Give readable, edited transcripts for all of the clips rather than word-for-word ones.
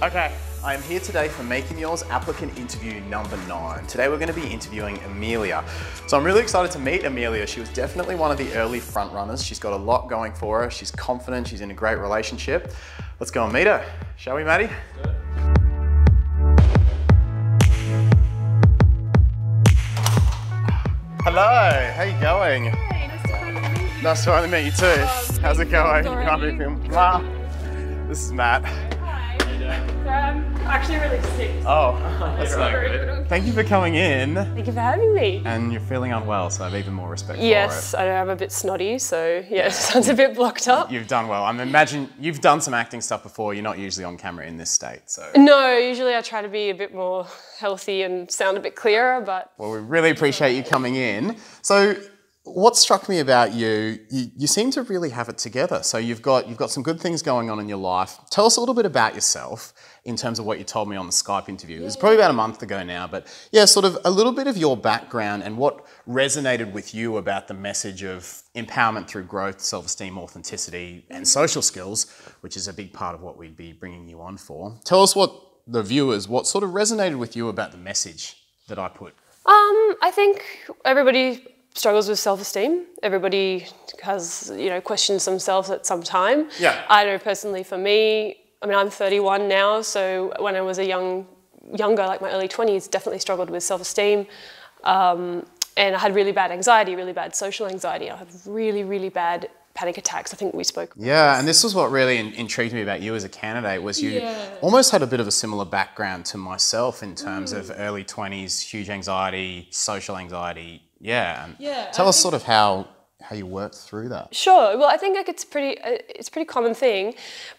Okay, I am here today for Making Yours applicant interview number 9. Today we're going to be interviewing Amelia. So I'm really excited to meet Amelia. She was definitely one of the early front runners. She's got a lot going for her. She's confident. She's in a great relationship. Let's go and meet her. Shall we, Maddie? Hello, how you going? Hey, nice to finally meet you. Nice to finally meet you too. How's it going? You can't be filmed. Wow. This is Matt. Hi. So I'm actually really sick. Oh, that's not good. Thank you for coming in. Thank you for having me. And you're feeling unwell, so I have even more respect for it. Yes, I know I'm a bit snotty, so yeah, it sounds a bit blocked up. You've done well. I imagine you've done some acting stuff before. You're not usually on camera in this state, so. No, usually I try to be a bit more healthy and sound a bit clearer, but. Well, we really appreciate you coming in. So what struck me about you, you seem to really have it together. So you've got some good things going on in your life. Tell us a little bit about yourself in terms of what you told me on the Skype interview. It was probably about a month ago now, but yeah, sort of a little bit of your background and what resonated with you about the message of empowerment through growth, self-esteem, authenticity, and social skills, which is a big part of what we'd be bringing you on for. Tell us what sort of resonated with you about the message that I put. I think everybody struggles with self-esteem. Everybody has, questions themselves at some time. Yeah. I know personally for me, I'm 31 now, so when I was younger, like my early 20s, definitely struggled with self-esteem. And I had really bad anxiety, really bad social anxiety. I had really, really bad panic attacks. I think we spoke about this. And this was what really intrigued me about you as a candidate, was you almost had a bit of a similar background to myself in terms of early 20s, huge anxiety, social anxiety. Tell us sort of how you worked through that. Sure. Well, I think it's a pretty common thing,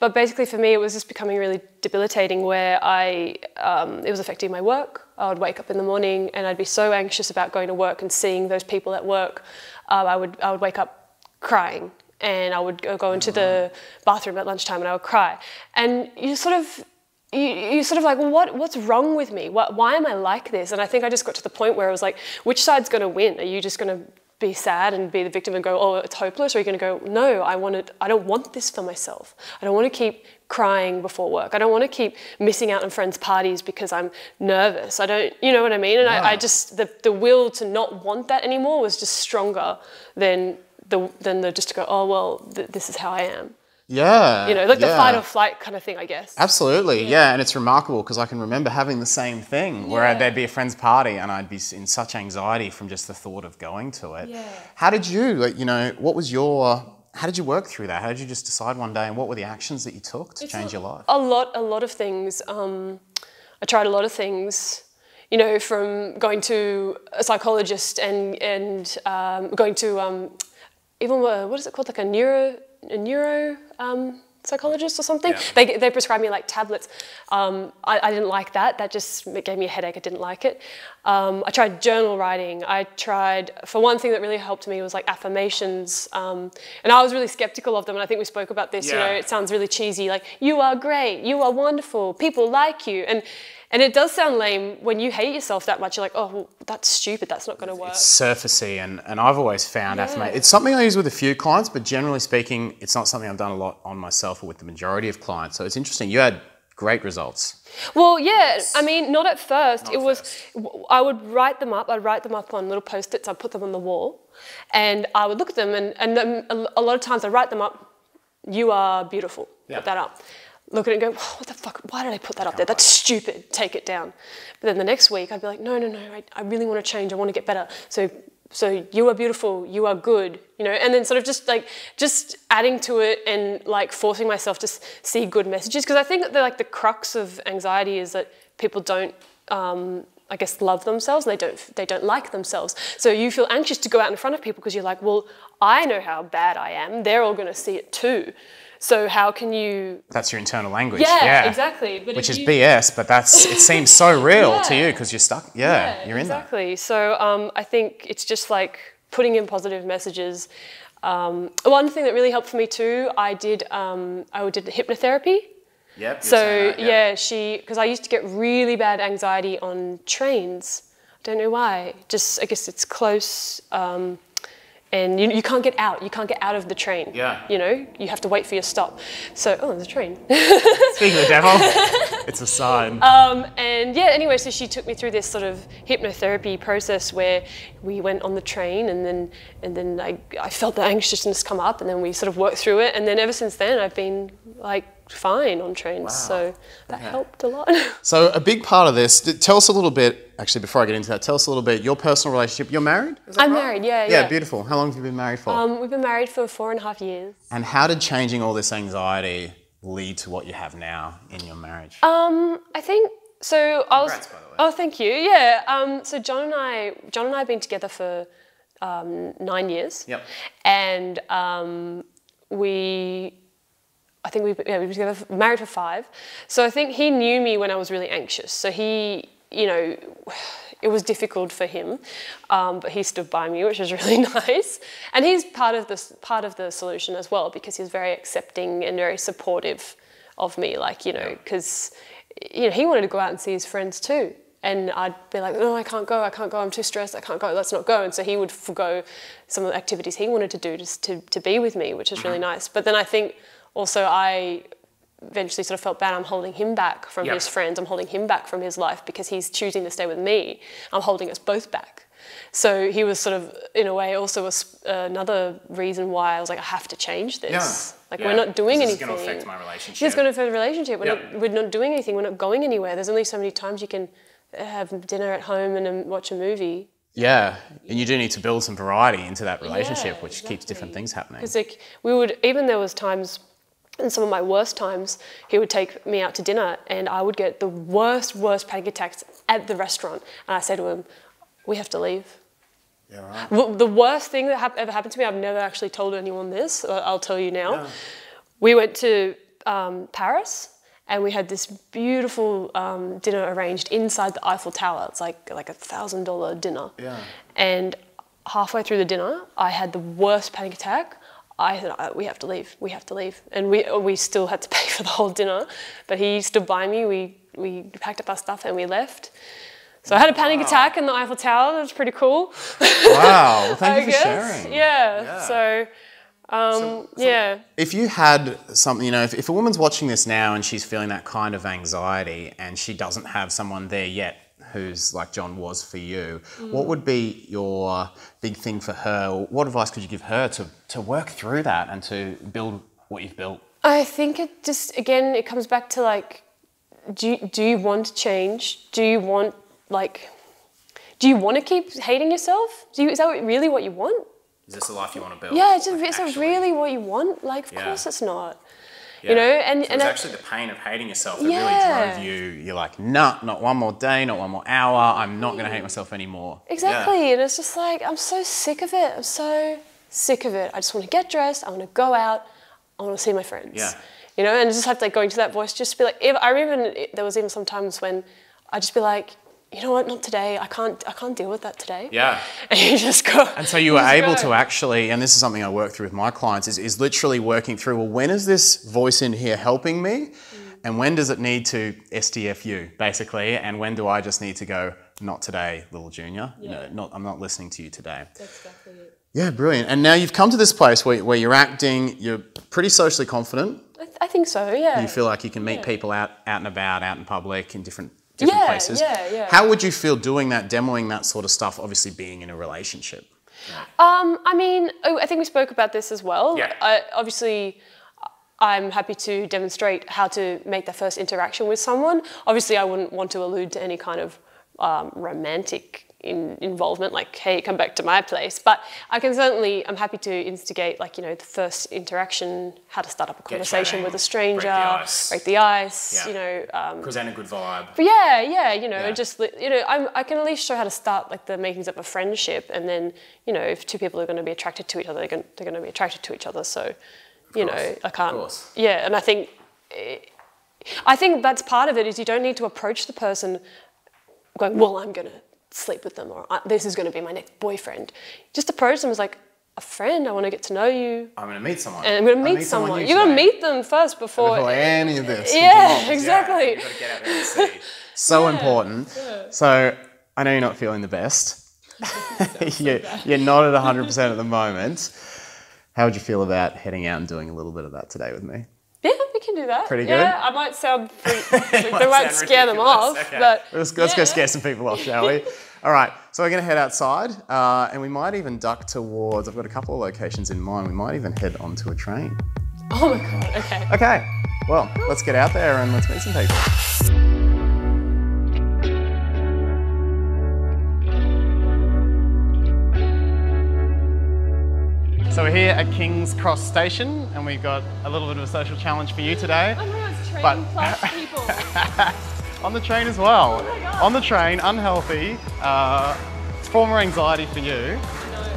but basically for me it was just becoming really debilitating, where it was affecting my work. I would wake up in the morning and I'd be so anxious about going to work and seeing those people at work. I would wake up crying, and I would go into the bathroom at lunchtime and I would cry. And you're sort of like, well, what's wrong with me? Why am I like this? And I think I just got to the point where I was like, which side's going to win? Are you just going to be sad and be the victim and go, oh, it's hopeless? Or are you going to go, no, I don't want this for myself. I don't want to keep crying before work. I don't want to keep missing out on friends' parties because I'm nervous. You know what I mean? And I just, the will to not want that anymore was just stronger than just to go, oh, well, this is how I am. Yeah. The fight or flight kind of thing, I guess. Absolutely, yeah. And it's remarkable because I can remember having the same thing where there'd be a friend's party and I'd be in such anxiety from just the thought of going to it. Yeah. How did you, how did you work through that? How did you just decide one day, and what were the actions that you took to change your life? A lot of things. I tried a lot of things. From going to a psychologist and going to even what is it called, like a neuro psychologist or something. Yeah. They prescribed me like tablets. I didn't like that. That just gave me a headache. I didn't like it. I tried journal writing. For one thing that really helped me was like affirmations. And I was really skeptical of them. And I think we spoke about this, it sounds really cheesy. Like, you are great, you are wonderful, people like you. And it does sound lame when you hate yourself that much. You're like, oh, well, that's stupid. That's not going to work. It's surfacey, and I've always found affirmation. It's something I use with a few clients, but generally speaking, it's not something I've done a lot on myself or with the majority of clients. So it's interesting. You had great results. Well, yeah. Not at first. I would write them up. I'd write them up on little Post-its. I'd put them on the wall, and I would look at them, and then a lot of times I'd write them up. You are beautiful. Put that up. Look at it and go, oh, what the fuck, why did I put that up there? That's stupid, take it down. But then the next week I'd be like, no, I really want to change, I want to get better. So you are beautiful, you are good, and then sort of just adding to it and like forcing myself to see good messages. Because I think that the crux of anxiety is that people don't, I guess, love themselves. They don't like themselves. So you feel anxious to go out in front of people because you're like, well, I know how bad I am. They're all going to see it too. So how can you... That's your internal language. Yeah, exactly. But which is BS, but it seems so real to you because you're stuck. Yeah, you're in there. Exactly. So I think it's just like putting in positive messages. One thing that really helped for me too, I did hypnotherapy. Yep. So because I used to get really bad anxiety on trains. I don't know why. I guess it's close. And you can't get out. You can't get out of the train. Yeah. You know, you have to wait for your stop. So, oh, there's a train. Speaking of the devil, it's a sign. And yeah, anyway, so she took me through this sort of hypnotherapy process where we went on the train, and then I felt the anxiousness come up, and then we sort of worked through it. And then ever since then, I've been like fine on trains. Wow. So that helped a lot. So a big part of this, tell us a little bit, actually before I get into that, tell us a little bit, your personal relationship. You're married? I'm married, yeah. Yeah, beautiful. How long have you been married for? We've been married for 4.5 years. And how did changing all this anxiety lead to what you have now in your marriage? I think, so I was... Congrats, by the way. Oh, thank you, yeah. So John and I have been together for 9 years. Yep. And we were together, married for 5. So I think he knew me when I was really anxious. So he, you know, it was difficult for him, but he stood by me, which was really nice. And he's part of the solution as well, because he's very accepting and very supportive of me. Like, you know, because he wanted to go out and see his friends too. And I'd be like, no, I can't go, I'm too stressed, I can't go, let's not go. And so he would forgo some of the activities he wanted to do just to be with me, which is really nice. But then I think also I eventually sort of felt bad. I'm holding him back from his friends. I'm holding him back from his life because he's choosing to stay with me. I'm holding us both back. So he was sort of, in a way, also another reason why I was like, I have to change this. We're not doing anything. It's going to affect my relationship. It's going to affect the relationship. We're not doing anything. We're not going anywhere. There's only so many times you can have dinner at home and then watch a movie. Yeah, and you do need to build some variety into that relationship, which keeps different things happening. Because like there was times, in some of my worst times, he would take me out to dinner and I would get the worst panic attacks at the restaurant. And I said to him, we have to leave. Yeah, right. The worst thing that ever happened to me, I've never actually told anyone this, I'll tell you now. Yeah. We went to Paris and we had this beautiful dinner arranged inside the Eiffel Tower. It's like $1,000 dinner. Yeah. And halfway through the dinner, I had the worst panic attack. I said, we have to leave. And we still had to pay for the whole dinner, but he stood by me, we packed up our stuff and we left. So I had a panic attack in the Eiffel Tower. That was pretty cool. Wow, well, thank you for sharing. Yeah. So if you had something, you know, if a woman's watching this now and she's feeling that kind of anxiety and she doesn't have someone there yet who's like John was for you, what would be your big thing for her? What advice could you give her to work through that and to build what you've built? I think it just, again, it comes back to like, do you want to change? Do you want to keep hating yourself? Is that really what you want? Is this the life you want to build? Yeah, is it really what you want? Like, of course it's not. Yeah. You know, and it's actually the pain of hating yourself that really drove you. You're like, nah, not one more day, not one more hour. I'm not going to hate myself anymore. Exactly. Yeah. And it's just like, I'm so sick of it. I'm so sick of it. I just want to get dressed. I want to go out. I want to see my friends. Yeah. You know, and just have to like go into that voice, just be like, there was even some times when I'd just be like, you know what, not today. I can't deal with that today. Yeah. And you just go. And so you were able to actually, and this is something I work through with my clients, is literally working through, well, when is this voice in here helping me? And when does it need to STFU, basically? And when do I just need to go, not today, little junior. Yeah. You know, I'm not listening to you today. That's exactly it. Yeah, brilliant. And now you've come to this place where you're acting, you're pretty socially confident. I think so, yeah. You feel like you can meet people out and about, out in public, in different places. Yeah. How would you feel doing that, demoing that sort of stuff, obviously being in a relationship? I mean, I think we spoke about this as well. Yeah. Obviously, I'm happy to demonstrate how to make that first interaction with someone. Obviously, I wouldn't want to allude to any kind of romantic involvement, like, hey, come back to my place. But I can certainly, I'm happy to instigate, like, you know, the first interaction, how to start up a conversation with a stranger, break the ice, you know. Present a good vibe. But yeah, you know, just, you know, I can at least show how to start, like, the makings of a friendship. And then, you know, if two people are going to be attracted to each other, they're going to be attracted to each other. So, you know, I can't. Yeah, and I think that's part of it, is you don't need to approach the person going, well, I'm going to sleep with them, or this is going to be my next boyfriend. Just approach them as like a friend. I want to get to know you. I'm going to meet someone. And I'm going to meet someone. You're going to meet them first before any of this. Yeah, exactly. You've got to get out there and see. So important. Yeah. So I know you're not feeling the best. You're not at 100% at the moment. How would you feel about heading out and doing a little bit of that today with me? Yeah, we can do that. Pretty good? Yeah, I might sound... they won't scare them off, okay. but... Let's go scare some people off, shall we? All right, so we're going to head outside and we might even duck towards... I've got a couple of locations in mind. We might even head onto a train. Oh my God, okay. Okay, well, let's get out there and let's meet some people. So we're here at King's Cross Station and we've got a little bit of a social challenge for you today. Oh my God, it's train plus people. On the train as well. Oh my God. On the train, unhealthy, former anxiety for you. I know.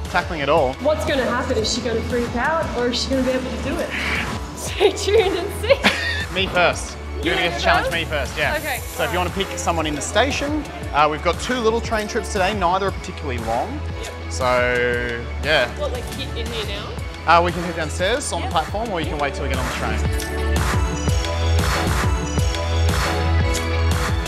Tackling it all. What's going to happen? Is she going to freak out or is she going to be able to do it? Stay tuned and see. Me first. You're going to get to challenge me first, yeah. Okay. So if you want to pick someone in the station, we've got 2 little train trips today, neither are particularly long. Yep. So, yeah. What, like in here now? We can head downstairs on the platform or you can wait till we get on the train.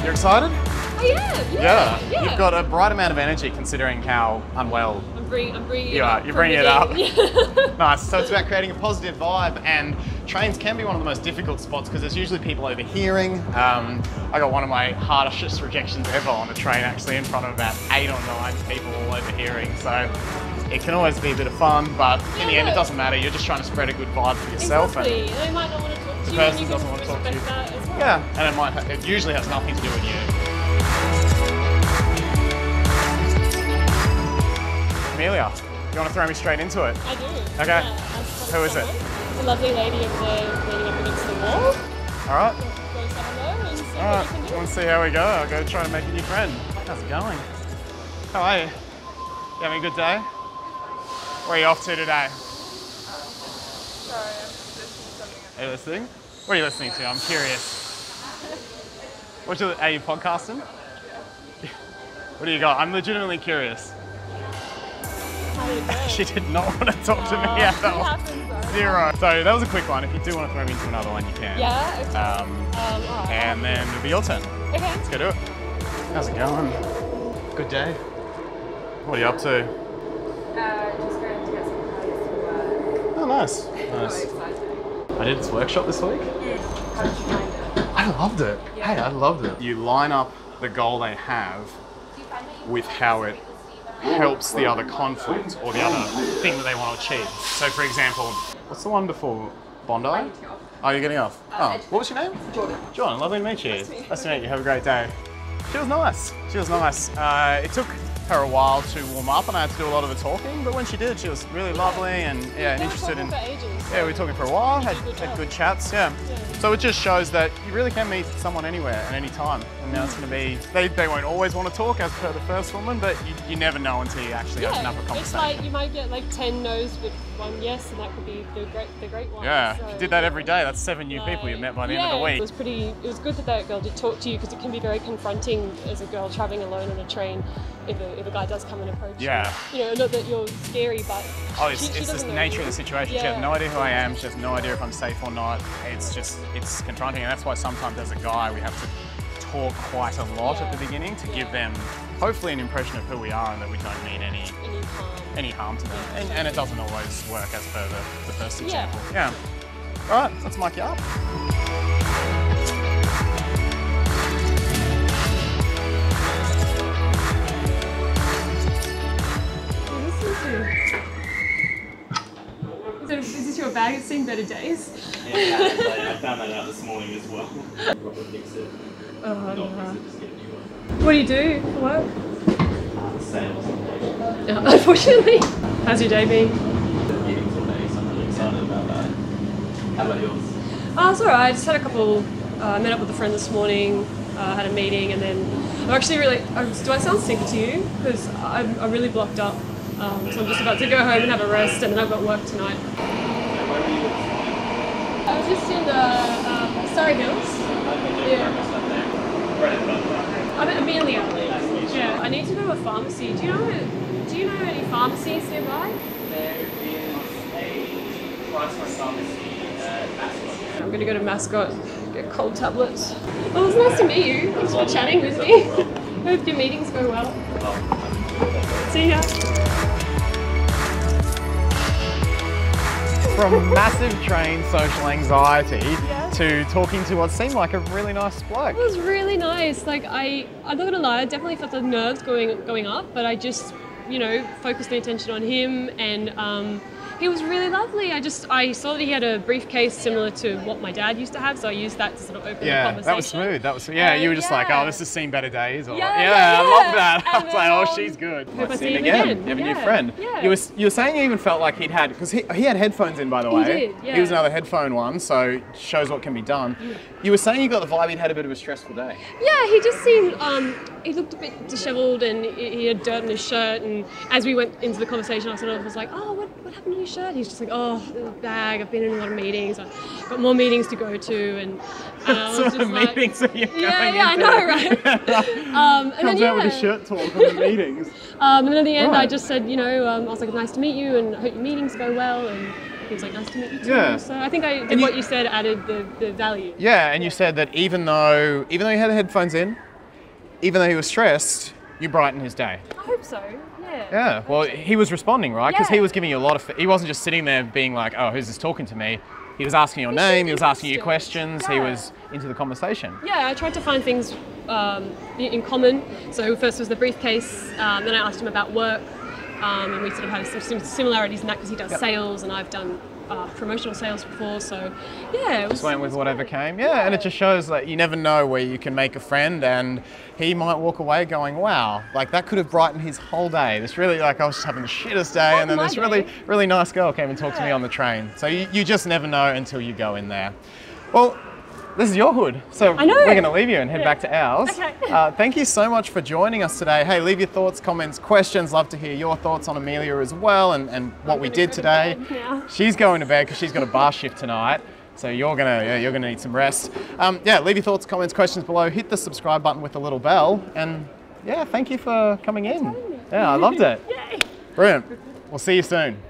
You're excited? I am, yeah. You've got a bright amount of energy considering how unwell I'm bringing you are. You're bringing it up. Nice. So it's about creating a positive vibe, and trains can be one of the most difficult spots because there's usually people overhearing. I got one of my hardest rejections ever on a train actually in front of about 8 or 9 people all overhearing. So it can always be a bit of fun, but in the end it doesn't matter. You're just trying to spread a good vibe for yourself. Exactly. And they might not want to talk to you. The person doesn't want to talk to you. That as well. Yeah, and it usually has nothing to do with you. Amelia, you want to throw me straight into it? I do. Okay. Yeah, Who is it? It's a lovely lady over there leaning up against the wall. All right. Go say hello and see All what you can right. do. Want to see how we go? I'll go try to make a new friend. How's it going? How are you? You having a good day? Where are you off to today? Sorry, I'm listening to something. Are you listening? What are you listening to? I'm curious. Are you podcasting? What do you got? I'm legitimately curious. How did it go? She did not want to talk to me at all. It happens, though. 0. So that was a quick one. If you do want to throw me into another one, you can. Yeah, okay. All right. And then it'll be your turn. Okay. Let's go do it. How's it going? Good day. What are you up to? Just going to get some clothes for work. Oh, nice. Really Nice. exciting. I did this workshop this week. How did you find it? I loved it. Yeah. Hey, I loved it. You line up the goal they have with how it helps the other conflict or the other thing that they want to achieve. So, for example, what's the one before Bondi? Oh, you're getting off. Oh, what was your name? Jordan. Jordan, lovely to meet you. Nice to meet you. Have a great day. She was nice. She was nice. It took her a while to warm up and I had to do a lot of the talking, but when she did, she was really lovely and interested in... For ages, so Yeah, we were talking for a while, had good chats, yeah. So it just shows that you really can meet someone anywhere at any time. And now it's going to be, they won't always want to talk as per the first woman, but you never know until you actually open up a conversation. It's like you might get like 10 no's with 1 yes, and that could be the great one. Yeah, so, if you did that every day, that's 7 new people you met by the end of the week. It was good that that girl did talk to you because it can be very confronting as a girl traveling alone on a train if a guy does come and approach you. You know, not that you're scary, but it's the nature of the situation. She has no idea who I am. She has no idea if I'm safe or not. It's confronting, and that's why sometimes as a guy we have to talk quite a lot at the beginning to give them hopefully an impression of who we are and that we don't mean any harm to them. And it doesn't always work as per the first example. Yeah. All right, let's mic you up. Is this your bag? It's seen better days. Yeah, I found that out this morning as well. Fix it. Oh, no. Just get a new one. What do you do for work? Sales. Unfortunately. How's your day been? Meetings all day, so I'm really excited about that. How about yours? Oh, it's alright. I just had a couple, I met up with a friend this morning, had a meeting, and then I'm actually really, do I sound sick to you? Because I'm really blocked up. So I'm just about to go home and have a rest, and then I've got work tonight. I was just in the Surrey Hills. I'm at Amelia. Yeah. I need to go to a pharmacy. Do you know any pharmacies nearby? There is a price pharmacy at Mascot. I'm going to go to Mascot, get cold tablets. Well, it was nice to meet you. Thanks for chatting with me. Hope your meetings go well. See ya. From massive train social anxiety to talking to what seemed like a really nice bloke. It was really nice. Like I'm not gonna lie, I definitely felt the nerves going up, but I just, you know, focused the attention on him, and he was really lovely. I saw that he had a briefcase similar to what my dad used to have, so I used that to sort of open the conversation. That was smooth. That was you were just like, oh, this has seen better days. Or, I love that. I was like, oh, she's good. Hope I see him again. again. You have a new friend. Yeah. You were saying you even felt like he had headphones in, by the way. He did, yeah. He was another headphone one, so shows what can be done. You were saying you got the vibe he'd had a bit of a stressful day. Yeah, he just seemed, he looked a bit disheveled, and he had dirt in his shirt, and as we went into the conversation, I sort of was like, oh, what happened to your shirt? He's just like, oh, the bag, I've been in a lot of meetings, I've got more meetings to go to, and I was What just sort of like, meetings are you going I into? know, right? Comes out with a shirt talk on the meetings. And then at the end, Right. I just said, you know, I was like, nice to meet you, and I hope your meetings go well, and he was like, nice to meet you too. Yeah. So I think I did what you said, added the value. Yeah, and you said that even though he had the headphones in, even though he was stressed, you brightened his day. I hope so, yeah. Yeah, well, he was responding, right? Because Yeah. he was giving you a lot of... He wasn't just sitting there being like, oh, who's this talking to me? He was asking your name, he was asking you questions, he was into the conversation. Yeah, I tried to find things in common. So first was the briefcase, then I asked him about work, and we sort of had some similarities in that because he does sales and I've done promotional sales before, so yeah. It was, Just went with whatever came. Yeah, and it just shows that you never know where you can make a friend, and he might walk away going, wow, like that could have brightened his whole day. This really, like I was just having the shittest day, and then this really nice girl came and talked to me on the train. So you just never know until you go in there. Well, this is your hood, so we're going to leave you and head back to ours. Okay. Thank you so much for joining us today. Hey, leave your thoughts, comments, questions. Love to hear your thoughts on Amelia as well, and what we did today. She's going to bed because she's got a bar shift tonight. So you're gonna need some rest. Leave your thoughts, comments, questions below. Hit the subscribe button with the little bell, and thank you for coming in. Yeah, I loved it. Yay. Brilliant. We'll see you soon.